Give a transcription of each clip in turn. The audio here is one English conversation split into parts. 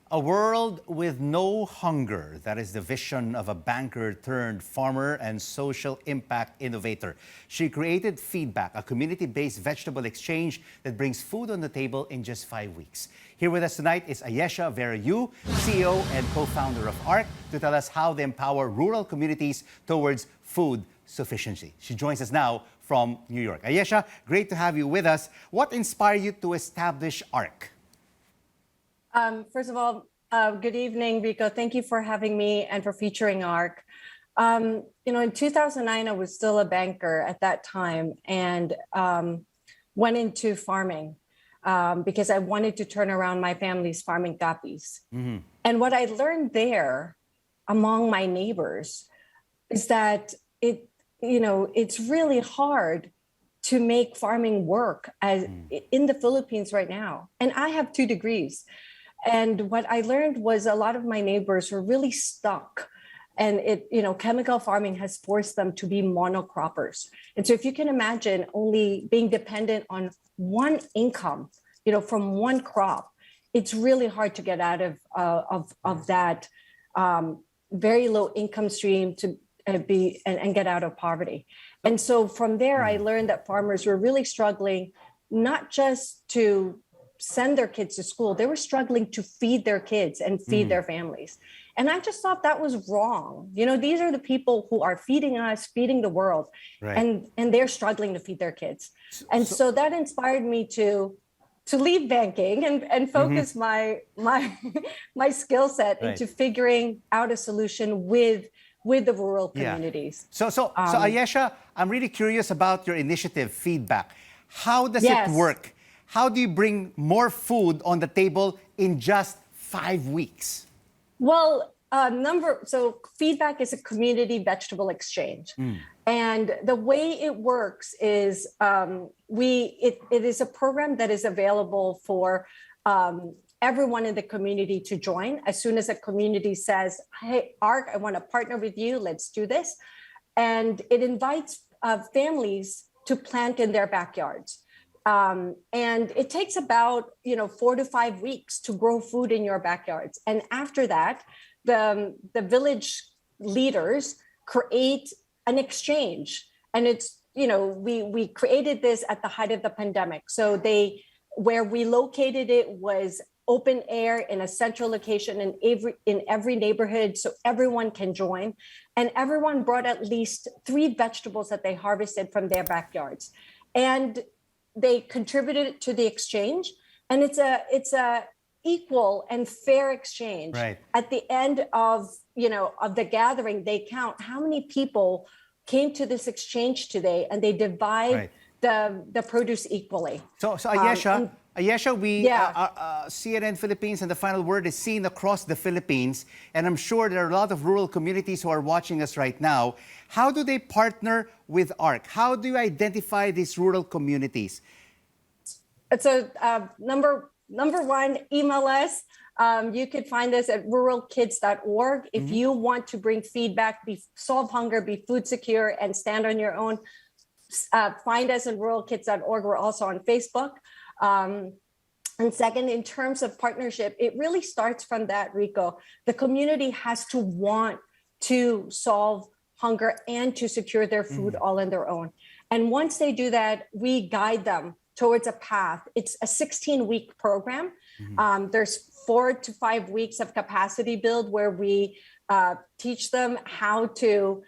A world with no hunger. That is the vision of a banker turned farmer and social impact innovator. She created Feedback, a community-based vegetable exchange that brings food on the table in just 5 weeks. Here with us tonight is Ayesha Vera-Yu, CEO and co-founder of ARC, to tell us how they empower rural communities towards food sufficiency. She joins us now from New York. Ayesha, great to have you with us. What inspired you to establish ARC? First of all, good evening, Rico. Thank you for having me and for featuring ARC. In 2009, I was still a banker at that time and went into farming because I wanted to turn around my family's farming copies. Mm-hmm. And what I learned there among my neighbors is that it's really hard to make farming work in the Philippines right now. And I have 2 degrees. And what I learned was a lot of my neighbors were really stuck. And chemical farming has forced them to be monocroppers. And so if you can imagine only being dependent on one income, from one crop, it's really hard to get out of that very low income stream to be and get out of poverty. And so from there, I learned that farmers were really struggling, not just to send their kids to school, they were struggling to feed their kids and feed their families. And I just thought that was wrong. These are the people who are feeding us, feeding the world, right. and they're struggling to feed their kids. And so that inspired me to leave banking and focus my skill set into figuring out a solution with the rural communities. Yeah. So Ayesha, I'm really curious about your initiative, Feedback. How does it work? How do you bring more food on the table in just 5 weeks? Well, Feedback is a community vegetable exchange. And the way it works is it is a program that is available for everyone in the community to join. As soon as a community says, hey, ARC, I want to partner with you, let's do this. And it invites families to plant in their backyards. And it takes about 4 to 5 weeks to grow food in your backyards. And after that, the village leaders create an exchange. And it's we created this at the height of the pandemic. So where we located it was open air in a central location in every neighborhood, so everyone can join. And everyone brought at least 3 vegetables that they harvested from their backyards. And they contributed to the exchange, and it's a equal and fair exchange. Right. At the end of the gathering, they count how many people came to this exchange today, and they divide the produce equally. So Ayesha, CNN Philippines and The Final Word is seen across the Philippines, and I'm sure there are a lot of rural communities who are watching us right now. How do they partner with ARC? How do you identify these rural communities? So number one, email us. You could find us at ruralkids.org. If you want to bring feedback, solve hunger, be food secure, and stand on your own, find us at ruralkids.org. We're also on Facebook. And second, in terms of partnership, it really starts from that, Rico. The community has to want to solve hunger and to secure their food all on their own. And once they do that, we guide them towards a path. It's a 16-week program. There's 4 to 5 weeks of capacity build where we teach them how to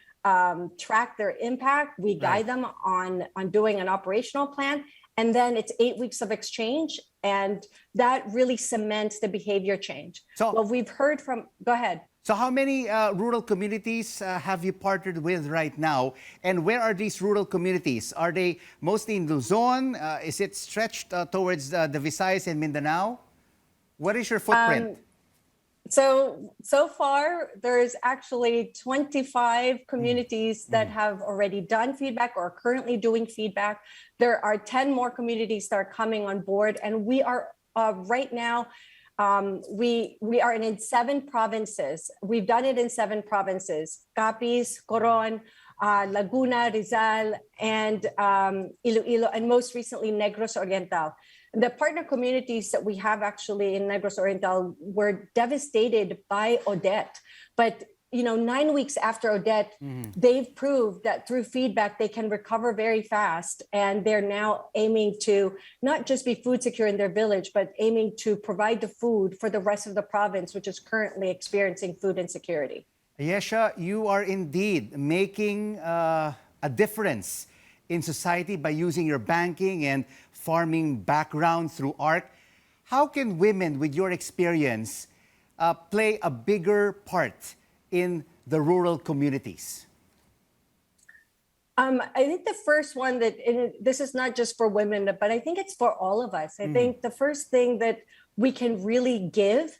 track their impact. We guide them on doing an operational plan. And then it's 8 weeks of exchange, and that really cements the behavior change. So what we've heard from, go ahead. So how many rural communities have you partnered with right now? And where are these rural communities? Are they mostly in Luzon? Is it stretched towards the Visayas and Mindanao? What is your footprint? So far, there's actually 25 communities that have already done feedback or are currently doing feedback. There are 10 more communities that are coming on board. And we are right now, we are in 7 provinces. We've done it in 7 provinces: Capiz, Coron, Laguna, Rizal, and Iloilo, and most recently Negros Oriental. The partner communities that we have actually in Negros Oriental were devastated by Odette. But 9 weeks after Odette, they've proved that through feedback, they can recover very fast. And they're now aiming to not just be food secure in their village, but aiming to provide the food for the rest of the province, which is currently experiencing food insecurity. Ayesha, you are indeed making a difference in society by using your banking and farming background through ARC. How can women with your experience play a bigger part in the rural communities? I think the first one this is not just for women, but I think it's for all of us. I think the first thing that we can really give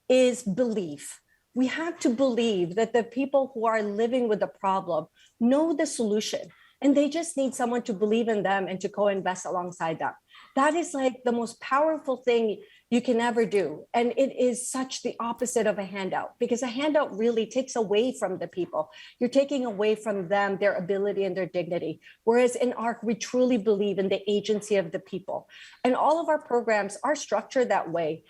is belief. We have to believe that the people who are living with the problem know the solution, and they just need someone to believe in them and to co-invest alongside them. That is like the most powerful thing you can ever do. And it is such the opposite of a handout, because a handout really takes away from the people. You're taking away from them their ability and their dignity. Whereas in ARC, we truly believe in the agency of the people. And all of our programs are structured that way.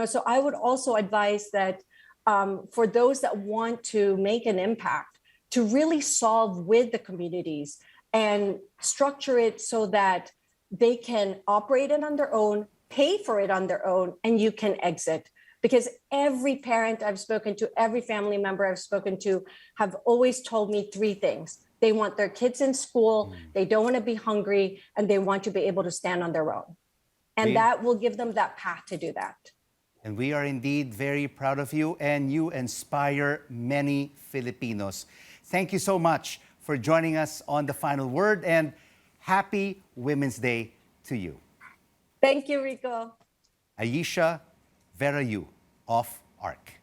So I would also advise that for those that want to make an impact, to really solve with the communities and structure it so that they can operate it on their own, pay for it on their own, and you can exit. Because every parent I've spoken to, every family member I've spoken to have always told me three things. They want their kids in school, they don't want to be hungry, and they want to be able to stand on their own. And that will give them that path to do that. And we are indeed very proud of you, and you inspire many Filipinos. Thank you so much for joining us on The Final Word, and happy Women's Day to you. Thank you, Rico. Ayesha Vera-Yu of ARC.